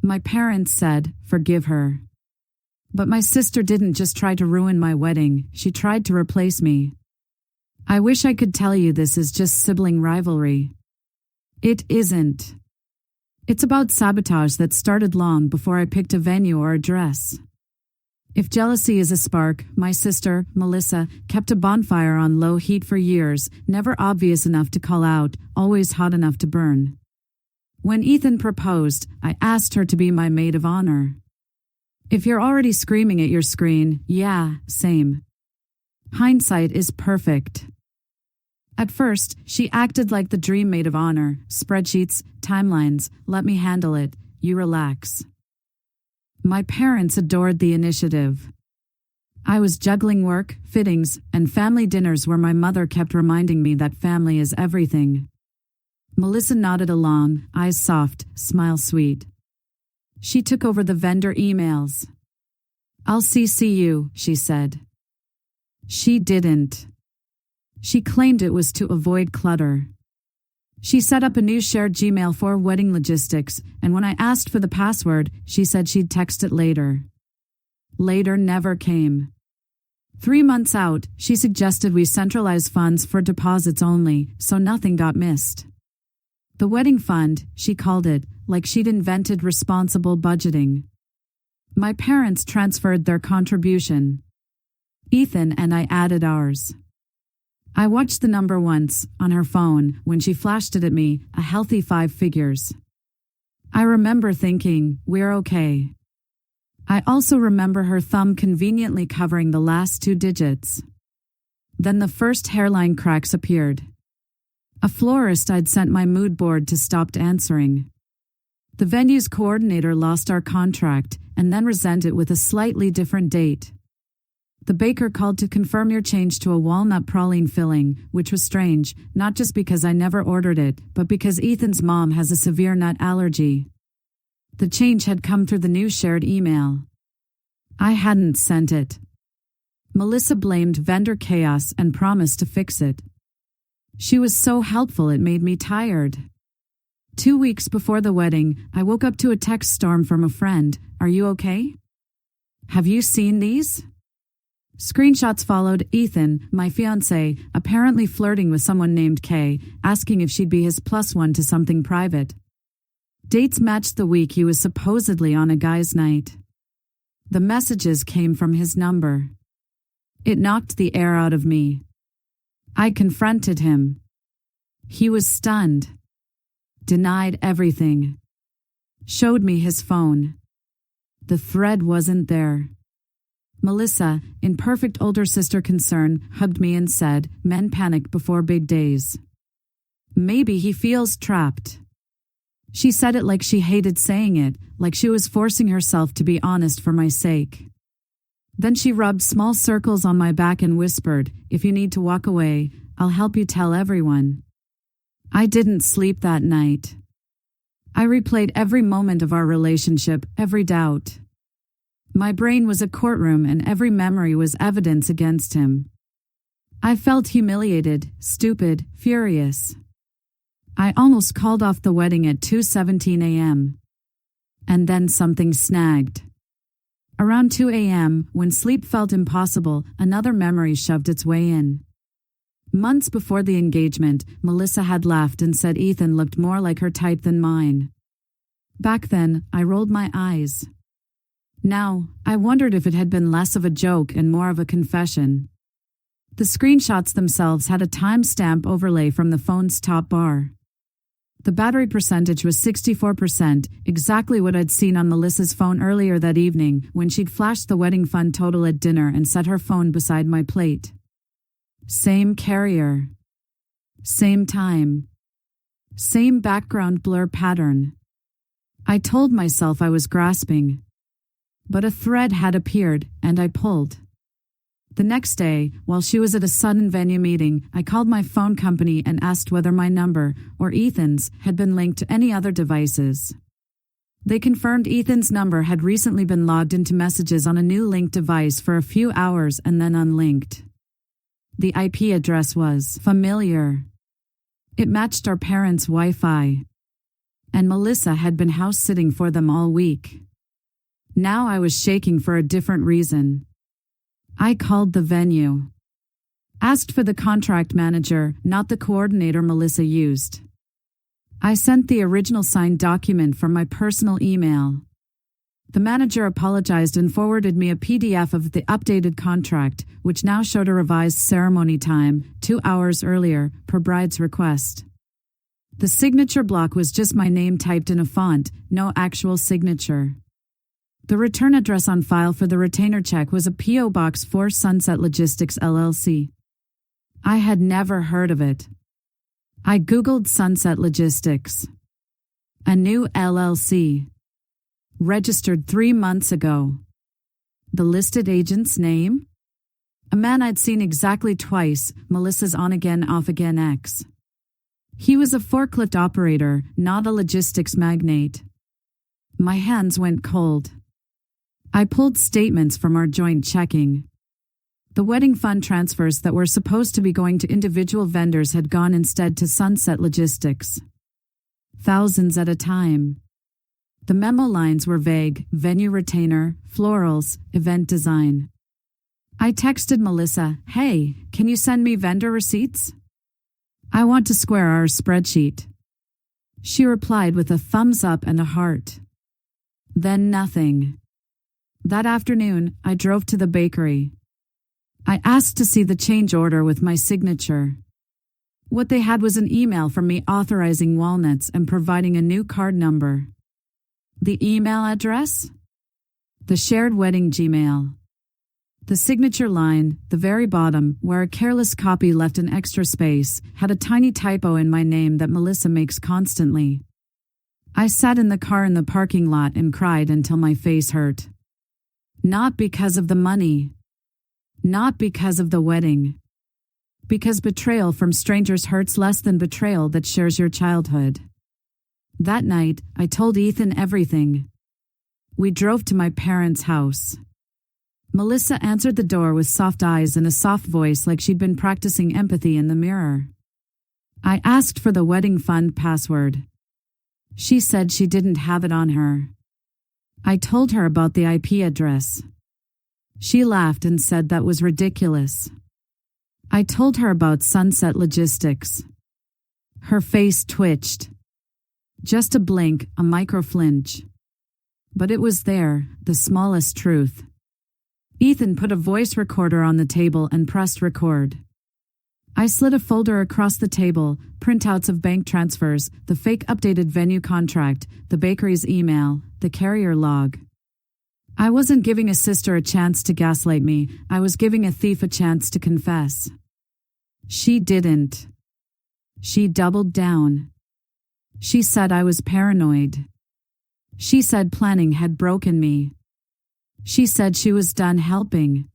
My parents said, "Forgive her." But my sister didn't just try to ruin my wedding, she tried to replace me. I wish I could tell you this is just sibling rivalry. It isn't. It's about sabotage that started long before I picked a venue or a dress. If jealousy is a spark, my sister, Melissa, kept a bonfire on low heat for years, never obvious enough to call out, always hot enough to burn. When Ethan proposed, I asked her to be my maid of honor. If you're already screaming at your screen, yeah, same. Hindsight is perfect. At first, she acted like the dream maid of honor, spreadsheets, timelines, let me handle it, you relax. My parents adored the initiative. I was juggling work, fittings, and family dinners where my mother kept reminding me that family is everything. Melissa nodded along, eyes soft, smile sweet. She took over the vendor emails. I'll CC you, she said. She didn't. She claimed it was to avoid clutter. She set up a new shared Gmail for wedding logistics, and when I asked for the password, she said she'd text it later. Later never came. 3 months out, she suggested we centralize funds for deposits only, so nothing got missed. The wedding fund, she called it, like she'd invented responsible budgeting. My parents transferred their contribution. Ethan and I added ours. I watched the number once, on her phone, when she flashed it at me, a healthy 5 figures. I remember thinking, we're okay. I also remember her thumb conveniently covering the last 2 digits. Then the first hairline cracks appeared. A florist I'd sent my mood board to stopped answering. The venue's coordinator lost our contract and then resent it with a slightly different date. The baker called to confirm your change to a walnut praline filling, which was strange, not just because I never ordered it, but because Ethan's mom has a severe nut allergy. The change had come through the new shared email. I hadn't sent it. Melissa blamed vendor chaos and promised to fix it. She was so helpful it made me tired. 2 weeks before the wedding, I woke up to a text storm from a friend. Are you okay? Have you seen these? Screenshots followed Ethan, my fiancé, apparently flirting with someone named Kay, asking if she'd be his +1 to something private. Dates matched the week he was supposedly on a guy's night. The messages came from his number. It knocked the air out of me. I confronted him. He was stunned. Denied everything. Showed me his phone. The thread wasn't there. Melissa, in perfect older sister concern, hugged me and said, "Men panic before big days." Maybe he feels trapped. She said it like she hated saying it, like she was forcing herself to be honest for my sake. Then she rubbed small circles on my back and whispered, "If you need to walk away, I'll help you tell everyone." I didn't sleep that night. I replayed every moment of our relationship, every doubt. My brain was a courtroom and every memory was evidence against him. I felt humiliated, stupid, furious. I almost called off the wedding at 2:17 a.m. And then something snagged. Around 2 a.m., when sleep felt impossible, another memory shoved its way in. Months before the engagement, Melissa had laughed and said Ethan looked more like her type than mine. Back then, I rolled my eyes. Now, I wondered if it had been less of a joke and more of a confession. The screenshots themselves had a timestamp overlay from the phone's top bar. The battery percentage was 64%, exactly what I'd seen on Melissa's phone earlier that evening when she'd flashed the wedding fund total at dinner and set her phone beside my plate. Same carrier. Same time. Same background blur pattern. I told myself I was grasping. But a thread had appeared, and I pulled. The next day, while she was at a sudden venue meeting, I called my phone company and asked whether my number, or Ethan's, had been linked to any other devices. They confirmed Ethan's number had recently been logged into messages on a new linked device for a few hours and then unlinked. The IP address was familiar. It matched our parents' Wi-Fi. and Melissa had been house-sitting for them all week. Now I was shaking for a different reason. I called the venue. Asked for the contract manager, not the coordinator Melissa used. I sent the original signed document from my personal email. The manager apologized and forwarded me a PDF of the updated contract, which now showed a revised ceremony time, 2 hours earlier, per bride's request. The signature block was just my name typed in a font, no actual signature. The return address on file for the retainer check was a P.O. Box 4 Sunset Logistics LLC. I had never heard of it. I Googled Sunset Logistics. A new LLC. Registered 3 months ago. The listed agent's name? A man I'd seen exactly twice, Melissa's on-again, off-again ex. He was a forklift operator, not a logistics magnate. My hands went cold. I pulled statements from our joint checking. The wedding fund transfers that were supposed to be going to individual vendors had gone instead to Sunset Logistics. Thousands at a time. The memo lines were vague: venue retainer, florals, event design. I texted Melissa, "Hey, can you send me vendor receipts? I want to square our spreadsheet." She replied with a thumbs up and a heart. Then nothing. That afternoon, I drove to the bakery. I asked to see the change order with my signature. What they had was an email from me authorizing walnuts and providing a new card number. The email address? The shared wedding Gmail. The signature line, the very bottom, where a careless copy left an extra space, had a tiny typo in my name that Melissa makes constantly. I sat in the car in the parking lot and cried until my face hurt. Not because of the money. Not because of the wedding. Because betrayal from strangers hurts less than betrayal that shares your childhood. That night, I told Ethan everything. We drove to my parents' house. Melissa answered the door with soft eyes and a soft voice like she'd been practicing empathy in the mirror. I asked for the wedding fund password. She said she didn't have it on her. I told her about the IP address. She laughed and said that was ridiculous. I told her about Sunset Logistics. Her face twitched. Just a blink, a micro flinch. But it was there, the smallest truth. Ethan put a voice recorder on the table and pressed record. I slid a folder across the table, printouts of bank transfers, the fake updated venue contract, the bakery's email, the carrier log. I wasn't giving a sister a chance to gaslight me, I was giving a thief a chance to confess. She didn't. She doubled down. She said I was paranoid. She said planning had broken me. She said she was done helping.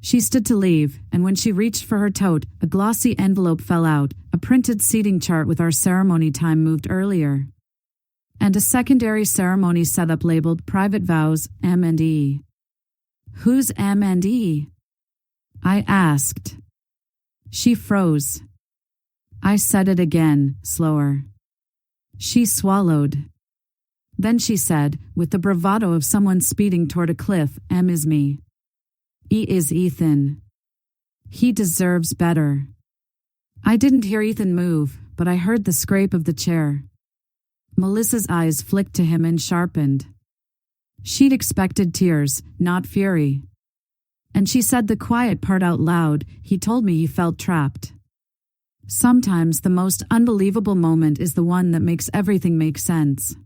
She stood to leave, and when she reached for her tote, a glossy envelope fell out, a printed seating chart with our ceremony time moved earlier. And a secondary ceremony setup labeled Private Vows M&E. Who's M&E? I asked. She froze. I said it again, slower. She swallowed. Then she said, with the bravado of someone speeding toward a cliff, M is me. E is Ethan. He deserves better. I didn't hear Ethan move, but I heard the scrape of the chair. Melissa's eyes flicked to him and sharpened. She'd expected tears, not fury. And she said the quiet part out loud. He told me he felt trapped. Sometimes the most unbelievable moment is the one that makes everything make sense.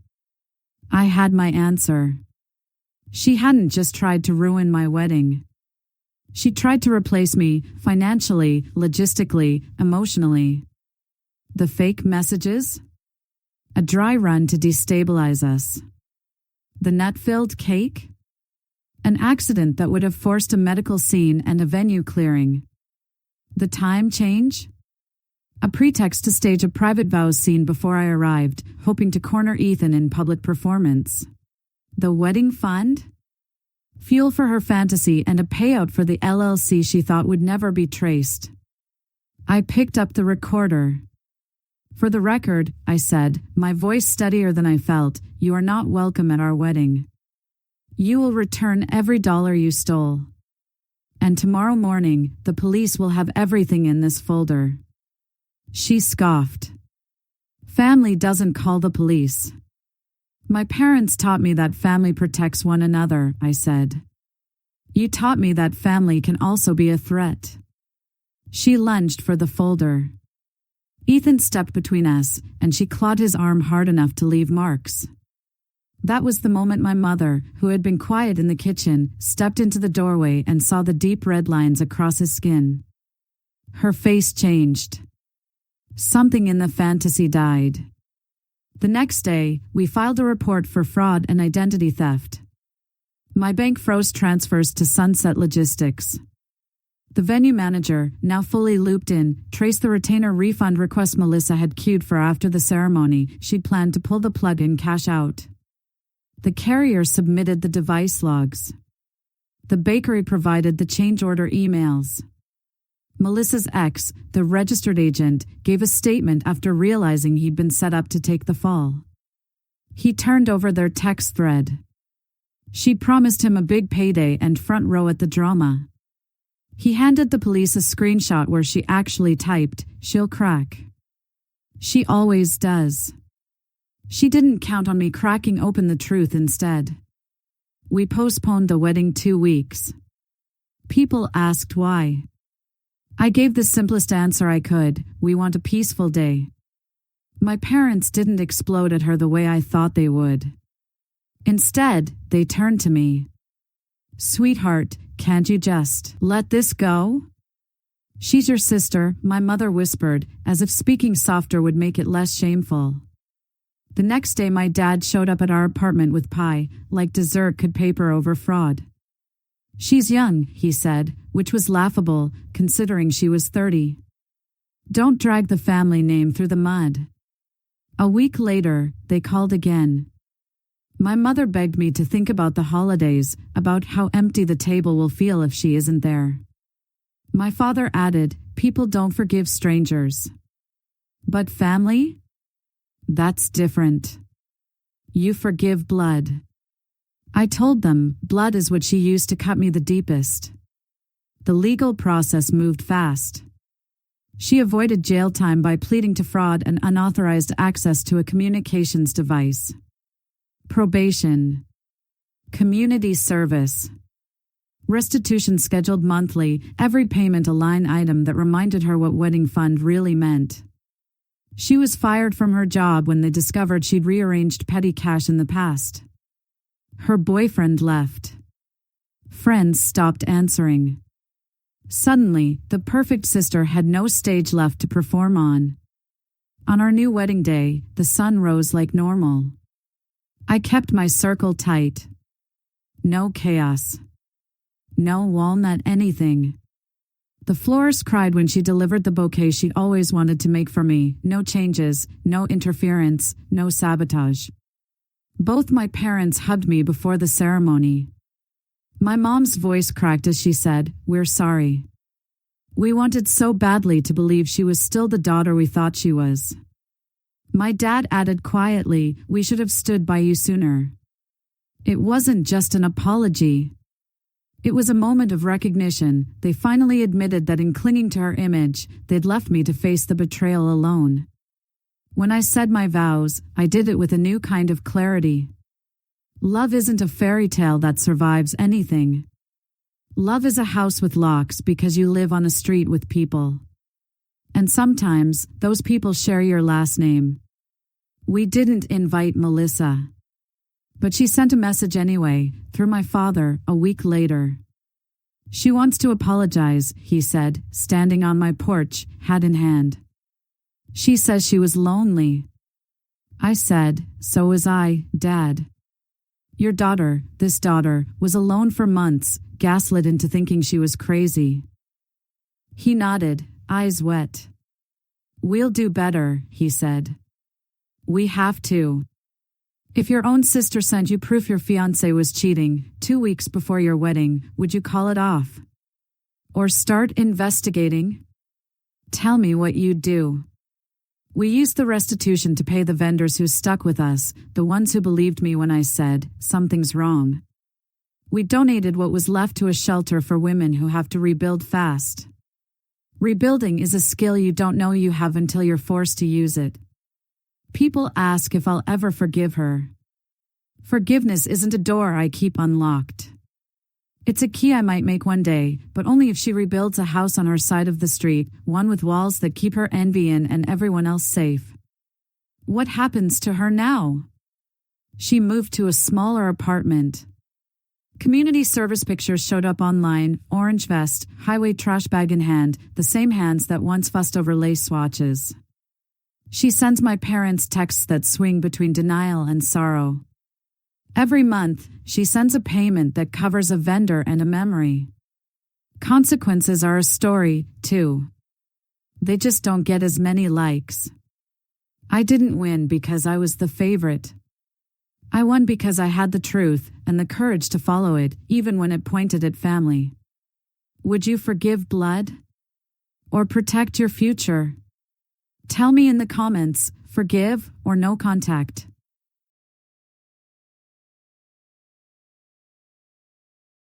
I had my answer. She hadn't just tried to ruin my wedding. She tried to replace me, financially, logistically, emotionally. The fake messages? A dry run to destabilize us. The nut-filled cake? An accident that would have forced a medical scene and a venue clearing. The time change? A pretext to stage a private vows scene before I arrived, hoping to corner Ethan in public performance. The wedding fund? Fuel for her fantasy and a payout for the LLC she thought would never be traced. I picked up the recorder. For the record, I said, my voice steadier than I felt, you are not welcome at our wedding. You will return every dollar you stole. And tomorrow morning, the police will have everything in this folder. She scoffed. Family doesn't call the police. My parents taught me that family protects one another, I said. You taught me that family can also be a threat. She lunged for the folder. Ethan stepped between us, and she clawed his arm hard enough to leave marks. That was the moment my mother, who had been quiet in the kitchen, stepped into the doorway and saw the deep red lines across his skin. Her face changed. Something in the fantasy died. The next day, we filed a report for fraud and identity theft. My bank froze transfers to Sunset Logistics. The venue manager, now fully looped in, traced the retainer refund request Melissa had queued for after the ceremony. She'd planned to pull the plug and cash out. The carrier submitted the device logs. The bakery provided the change order emails. Melissa's ex, the registered agent, gave a statement after realizing he'd been set up to take the fall. He turned over their text thread. She'd promised him a big payday and front row at the drama. He handed the police a screenshot where she actually typed, "She'll crack." She always does. She didn't count on me cracking open the truth instead. We postponed the wedding 2 weeks. People asked why. I gave the simplest answer I could: we want a peaceful day. My parents didn't explode at her the way I thought they would. Instead, they turned to me. "Sweetheart, can't you just let this go?" "She's your sister," my mother whispered, as if speaking softer would make it less shameful. The next day my dad showed up at our apartment with pie, like dessert could paper over fraud. "She's young," he said, which was laughable, considering she was 30. "Don't drag the family name through the mud." A week later, they called again. My mother begged me to think about the holidays, about how empty the table will feel if she isn't there. My father added, "People don't forgive strangers." "But family? That's different. You forgive blood." I told them, blood is what she used to cut me the deepest. The legal process moved fast. She avoided jail time by pleading to fraud and unauthorized access to a communications device. Probation. Community service. Restitution scheduled monthly, every payment a line item that reminded her what wedding fund really meant. She was fired from her job when they discovered she'd rearranged petty cash in the past. Her boyfriend left. Friends stopped answering. Suddenly, the perfect sister had no stage left to perform on. On our new wedding day, the sun rose like normal. I kept my circle tight. No chaos. No walnut anything. The florist cried when she delivered the bouquet she'd always wanted to make for me. No changes, no interference, no sabotage. Both my parents hugged me before the ceremony. My mom's voice cracked as she said, "We're sorry. We wanted so badly to believe she was still the daughter we thought she was." My dad added quietly, "We should have stood by you sooner." It wasn't just an apology. It was a moment of recognition. They finally admitted that in clinging to her image, they'd left me to face the betrayal alone. When I said my vows, I did it with a new kind of clarity. Love isn't a fairy tale that survives anything. Love is a house with locks because you live on a street with people. And sometimes, those people share your last name. We didn't invite Melissa. But she sent a message anyway, through my father, a week later. "She wants to apologize," he said, standing on my porch, hat in hand. "She says she was lonely." I said, "So was I, Dad. Your daughter, this daughter, was alone for months, gaslit into thinking she was crazy." He nodded, eyes wet. "We'll do better," he said. "We have to. If your own sister sent you proof your fiancé was cheating 2 weeks before your wedding, would you call it off? Or start investigating? Tell me what you'd do." We used the restitution to pay the vendors who stuck with us, the ones who believed me when I said, something's wrong. We donated what was left to a shelter for women who have to rebuild fast. Rebuilding is a skill you don't know you have until you're forced to use it. People ask if I'll ever forgive her. Forgiveness isn't a door I keep unlocked. It's a key I might make one day, but only if she rebuilds a house on her side of the street, one with walls that keep her envy in and everyone else safe. What happens to her now? She moved to a smaller apartment. Community service pictures showed up online, orange vest, highway trash bag in hand, the same hands that once fussed over lace swatches. She sends my parents texts that swing between denial and sorrow. Every month, she sends a payment that covers a vendor and a memory. Consequences are a story, too. They just don't get as many likes. I didn't win because I was the favorite. I won because I had the truth and the courage to follow it, even when it pointed at family. Would you forgive blood? Or protect your future? Tell me in the comments, forgive or no contact.